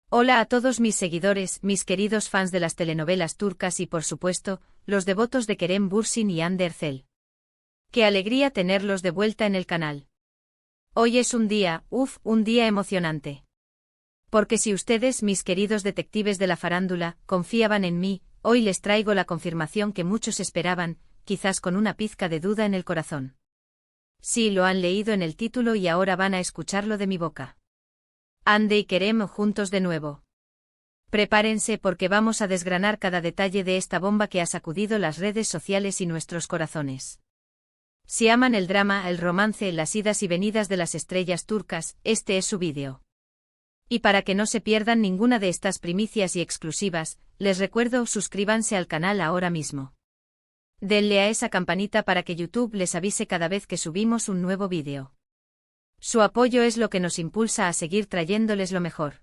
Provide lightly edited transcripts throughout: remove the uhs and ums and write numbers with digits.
Hola a todos mis seguidores, mis queridos fans de las telenovelas turcas y por supuesto, los devotos de Kerem Bürsin y Hande Erçel. Qué alegría tenerlos de vuelta en el canal. Hoy es un día emocionante. Porque si ustedes, mis queridos detectives de la farándula, confiaban en mí, hoy les traigo la confirmación que muchos esperaban, quizás con una pizca de duda en el corazón. Sí, lo han leído en el título y ahora van a escucharlo de mi boca. Hande y Kerem juntos de nuevo. Prepárense porque vamos a desgranar cada detalle de esta bomba que ha sacudido las redes sociales y nuestros corazones. Si aman el drama, el romance, las idas y venidas de las estrellas turcas, este es su vídeo. Y para que no se pierdan ninguna de estas primicias y exclusivas, les recuerdo suscríbanse al canal ahora mismo. Denle a esa campanita para que YouTube les avise cada vez que subimos un nuevo vídeo. Su apoyo es lo que nos impulsa a seguir trayéndoles lo mejor.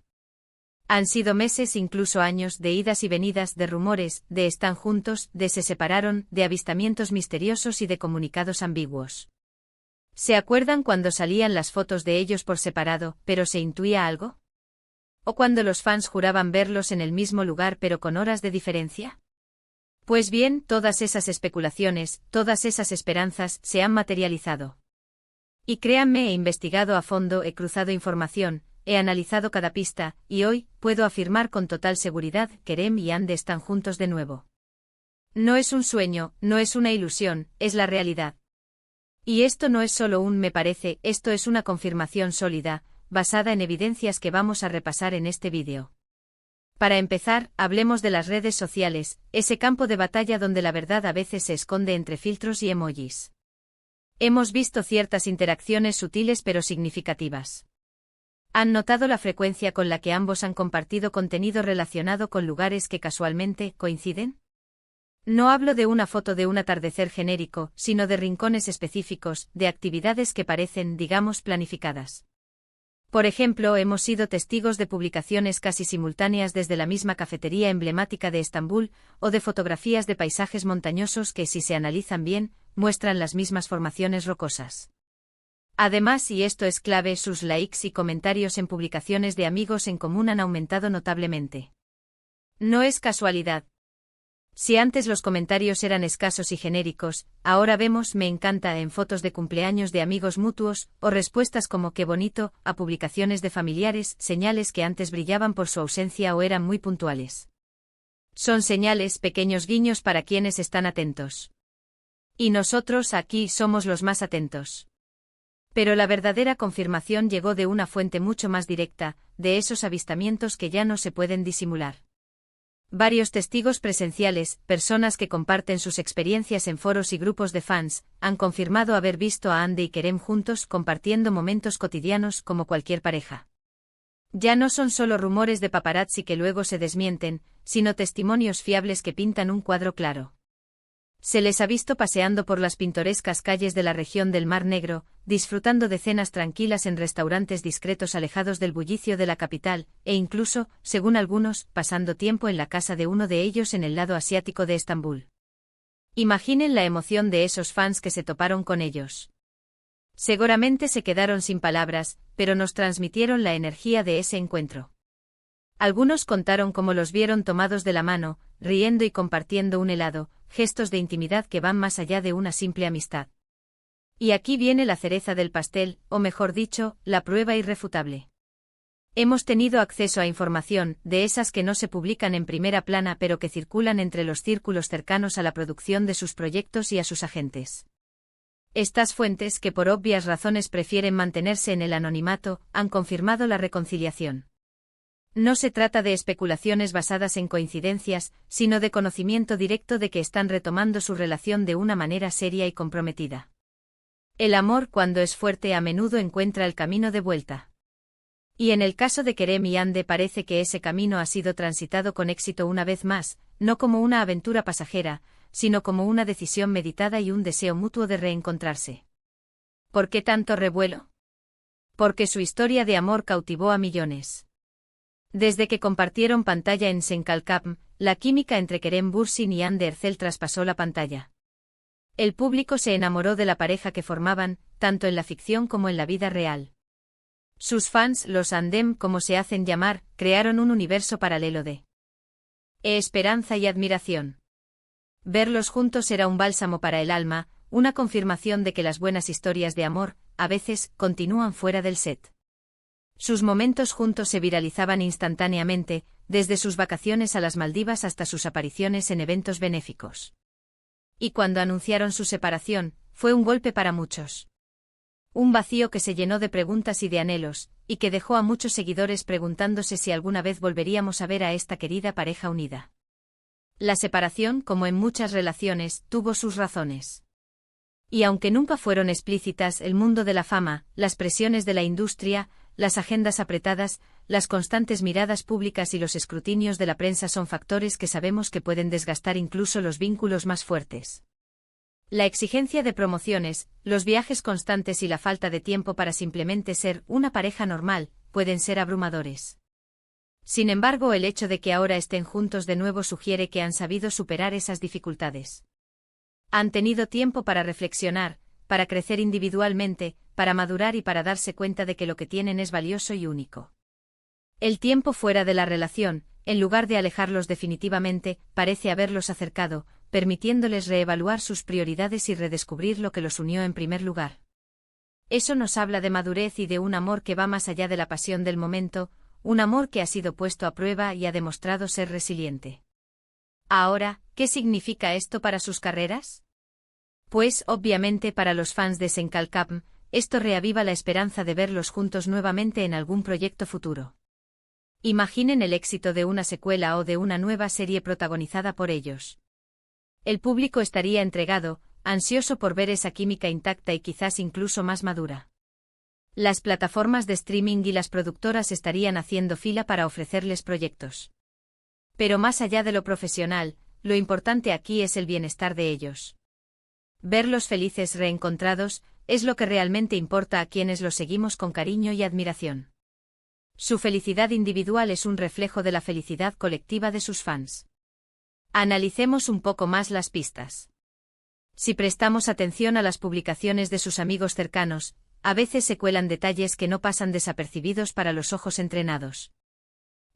Han sido meses, incluso años, de idas y venidas, de rumores, de están juntos, de se separaron, de avistamientos misteriosos y de comunicados ambiguos. ¿Se acuerdan cuando salían las fotos de ellos por separado, pero se intuía algo? ¿O cuando los fans juraban verlos en el mismo lugar pero con horas de diferencia? Pues bien, todas esas especulaciones, todas esas esperanzas, se han materializado. Y créanme, he investigado a fondo, he cruzado información, he analizado cada pista, y hoy, puedo afirmar con total seguridad, Kerem y Hande están juntos de nuevo. No es un sueño, no es una ilusión, es la realidad. Y esto no es solo un me parece, esto es una confirmación sólida, basada en evidencias que vamos a repasar en este vídeo. Para empezar, hablemos de las redes sociales, ese campo de batalla donde la verdad a veces se esconde entre filtros y emojis. Hemos visto ciertas interacciones sutiles pero significativas. ¿Han notado la frecuencia con la que ambos han compartido contenido relacionado con lugares que casualmente coinciden? No hablo de una foto de un atardecer genérico, sino de rincones específicos, de actividades que parecen, digamos, planificadas. Por ejemplo, hemos sido testigos de publicaciones casi simultáneas desde la misma cafetería emblemática de Estambul, o de fotografías de paisajes montañosos que, si se analizan bien, muestran las mismas formaciones rocosas. Además, y esto es clave, sus likes y comentarios en publicaciones de amigos en común han aumentado notablemente. No es casualidad. Si antes los comentarios eran escasos y genéricos, ahora vemos me encanta en fotos de cumpleaños de amigos mutuos, o respuestas como qué bonito, a publicaciones de familiares, señales que antes brillaban por su ausencia o eran muy puntuales. Son señales, pequeños guiños para quienes están atentos. Y nosotros aquí somos los más atentos. Pero la verdadera confirmación llegó de una fuente mucho más directa, de esos avistamientos que ya no se pueden disimular. Varios testigos presenciales, personas que comparten sus experiencias en foros y grupos de fans, han confirmado haber visto a Hande y Kerem juntos compartiendo momentos cotidianos como cualquier pareja. Ya no son solo rumores de paparazzi que luego se desmienten, sino testimonios fiables que pintan un cuadro claro. Se les ha visto paseando por las pintorescas calles de la región del Mar Negro, disfrutando de cenas tranquilas en restaurantes discretos alejados del bullicio de la capital, e incluso, según algunos, pasando tiempo en la casa de uno de ellos en el lado asiático de Estambul. Imaginen la emoción de esos fans que se toparon con ellos. Seguramente se quedaron sin palabras, pero nos transmitieron la energía de ese encuentro. Algunos contaron cómo los vieron tomados de la mano, riendo y compartiendo un helado, gestos de intimidad que van más allá de una simple amistad. Y aquí viene la cereza del pastel, o mejor dicho, la prueba irrefutable. Hemos tenido acceso a información, de esas que no se publican en primera plana pero que circulan entre los círculos cercanos a la producción de sus proyectos y a sus agentes. Estas fuentes, que por obvias razones prefieren mantenerse en el anonimato, han confirmado la reconciliación. No se trata de especulaciones basadas en coincidencias, sino de conocimiento directo de que están retomando su relación de una manera seria y comprometida. El amor, cuando es fuerte, a menudo encuentra el camino de vuelta. Y en el caso de Kerem y Hande parece que ese camino ha sido transitado con éxito una vez más, no como una aventura pasajera, sino como una decisión meditada y un deseo mutuo de reencontrarse. ¿Por qué tanto revuelo? Porque su historia de amor cautivó a millones. Desde que compartieron pantalla en Senkalkam, la química entre Kerem Bürsin y Hande Erçel traspasó la pantalla. El público se enamoró de la pareja que formaban, tanto en la ficción como en la vida real. Sus fans, los Andem, como se hacen llamar, crearon un universo paralelo de esperanza y admiración. Verlos juntos era un bálsamo para el alma, una confirmación de que las buenas historias de amor, a veces, continúan fuera del set. Sus momentos juntos se viralizaban instantáneamente, desde sus vacaciones a las Maldivas hasta sus apariciones en eventos benéficos. Y cuando anunciaron su separación, fue un golpe para muchos. Un vacío que se llenó de preguntas y de anhelos, y que dejó a muchos seguidores preguntándose si alguna vez volveríamos a ver a esta querida pareja unida. La separación, como en muchas relaciones, tuvo sus razones. Y aunque nunca fueron explícitas, el mundo de la fama, las presiones de la industria, las agendas apretadas, las constantes miradas públicas y los escrutinios de la prensa son factores que sabemos que pueden desgastar incluso los vínculos más fuertes. La exigencia de promociones, los viajes constantes y la falta de tiempo para simplemente ser una pareja normal, pueden ser abrumadores. Sin embargo, el hecho de que ahora estén juntos de nuevo sugiere que han sabido superar esas dificultades. Han tenido tiempo para reflexionar, para crecer individualmente, para madurar y para darse cuenta de que lo que tienen es valioso y único. El tiempo fuera de la relación, en lugar de alejarlos definitivamente, parece haberlos acercado, permitiéndoles reevaluar sus prioridades y redescubrir lo que los unió en primer lugar. Eso nos habla de madurez y de un amor que va más allá de la pasión del momento, un amor que ha sido puesto a prueba y ha demostrado ser resiliente. Ahora, ¿qué significa esto para sus carreras? Pues, obviamente para los fans de Senkalkapm, esto reaviva la esperanza de verlos juntos nuevamente en algún proyecto futuro. Imaginen el éxito de una secuela o de una nueva serie protagonizada por ellos. El público estaría entregado, ansioso por ver esa química intacta y quizás incluso más madura. Las plataformas de streaming y las productoras estarían haciendo fila para ofrecerles proyectos. Pero más allá de lo profesional, lo importante aquí es el bienestar de ellos. Verlos felices reencontrados es lo que realmente importa a quienes los seguimos con cariño y admiración. Su felicidad individual es un reflejo de la felicidad colectiva de sus fans. Analicemos un poco más las pistas. Si prestamos atención a las publicaciones de sus amigos cercanos, a veces se cuelan detalles que no pasan desapercibidos para los ojos entrenados.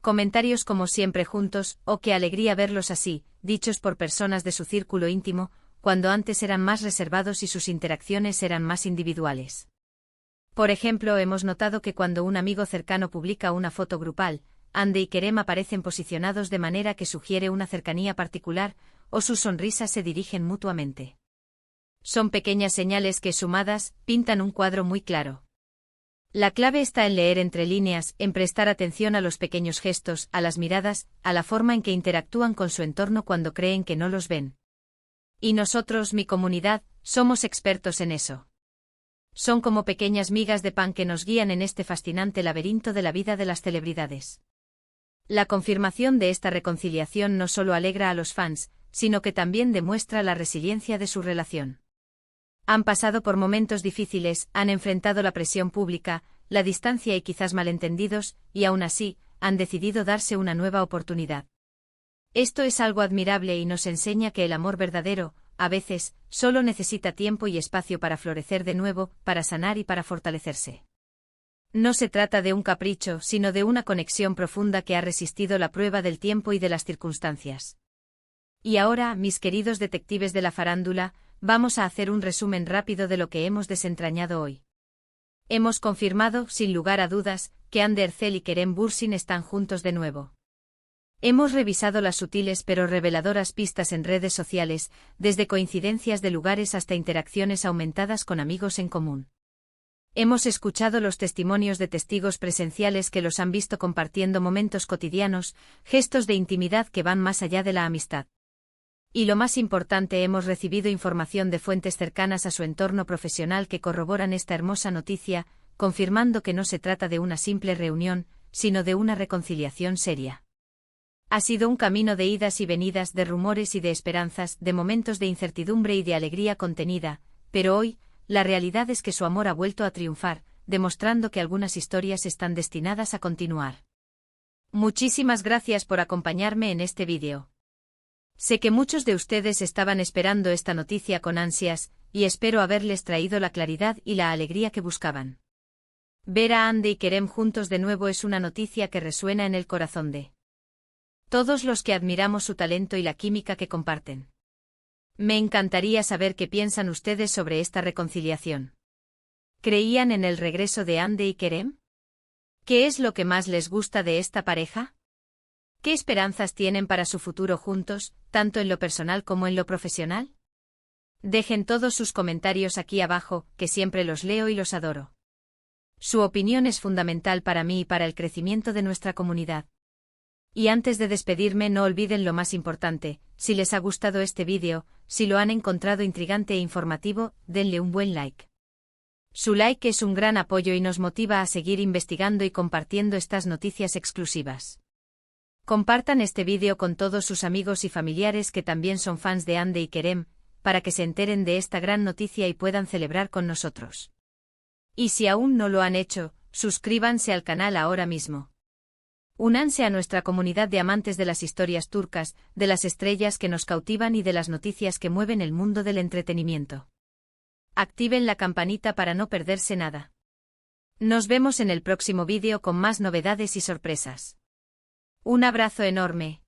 Comentarios como siempre juntos, o qué alegría verlos así, dichos por personas de su círculo íntimo, cuando antes eran más reservados y sus interacciones eran más individuales. Por ejemplo, hemos notado que cuando un amigo cercano publica una foto grupal, Ande y Kerem aparecen posicionados de manera que sugiere una cercanía particular, o sus sonrisas se dirigen mutuamente. Son pequeñas señales que, sumadas, pintan un cuadro muy claro. La clave está en leer entre líneas, en prestar atención a los pequeños gestos, a las miradas, a la forma en que interactúan con su entorno cuando creen que no los ven. Y nosotros, mi comunidad, somos expertos en eso. Son como pequeñas migas de pan que nos guían en este fascinante laberinto de la vida de las celebridades. La confirmación de esta reconciliación no solo alegra a los fans, sino que también demuestra la resiliencia de su relación. Han pasado por momentos difíciles, han enfrentado la presión pública, la distancia y quizás malentendidos, y aún así, han decidido darse una nueva oportunidad. Esto es algo admirable y nos enseña que el amor verdadero, a veces, solo necesita tiempo y espacio para florecer de nuevo, para sanar y para fortalecerse. No se trata de un capricho, sino de una conexión profunda que ha resistido la prueba del tiempo y de las circunstancias. Y ahora, mis queridos detectives de la farándula, vamos a hacer un resumen rápido de lo que hemos desentrañado hoy. Hemos confirmado, sin lugar a dudas, que Hande Erçel y Kerem Bürsin están juntos de nuevo. Hemos revisado las sutiles pero reveladoras pistas en redes sociales, desde coincidencias de lugares hasta interacciones aumentadas con amigos en común. Hemos escuchado los testimonios de testigos presenciales que los han visto compartiendo momentos cotidianos, gestos de intimidad que van más allá de la amistad. Y lo más importante, hemos recibido información de fuentes cercanas a su entorno profesional que corroboran esta hermosa noticia, confirmando que no se trata de una simple reunión, sino de una reconciliación seria. Ha sido un camino de idas y venidas, de rumores y de esperanzas, de momentos de incertidumbre y de alegría contenida, pero hoy, la realidad es que su amor ha vuelto a triunfar, demostrando que algunas historias están destinadas a continuar. Muchísimas gracias por acompañarme en este vídeo. Sé que muchos de ustedes estaban esperando esta noticia con ansias, y espero haberles traído la claridad y la alegría que buscaban. Ver a Hande y Kerem juntos de nuevo es una noticia que resuena en el corazón de todos los que admiramos su talento y la química que comparten. Me encantaría saber qué piensan ustedes sobre esta reconciliación. ¿Creían en el regreso de Hande y Kerem? ¿Qué es lo que más les gusta de esta pareja? ¿Qué esperanzas tienen para su futuro juntos, tanto en lo personal como en lo profesional? Dejen todos sus comentarios aquí abajo, que siempre los leo y los adoro. Su opinión es fundamental para mí y para el crecimiento de nuestra comunidad. Y antes de despedirme, no olviden lo más importante: si les ha gustado este vídeo, si lo han encontrado intrigante e informativo, denle un buen like. Su like es un gran apoyo y nos motiva a seguir investigando y compartiendo estas noticias exclusivas. Compartan este vídeo con todos sus amigos y familiares que también son fans de Hande y Kerem, para que se enteren de esta gran noticia y puedan celebrar con nosotros. Y si aún no lo han hecho, suscríbanse al canal ahora mismo. Únanse a nuestra comunidad de amantes de las historias turcas, de las estrellas que nos cautivan y de las noticias que mueven el mundo del entretenimiento. Activen la campanita para no perderse nada. Nos vemos en el próximo vídeo con más novedades y sorpresas. Un abrazo enorme.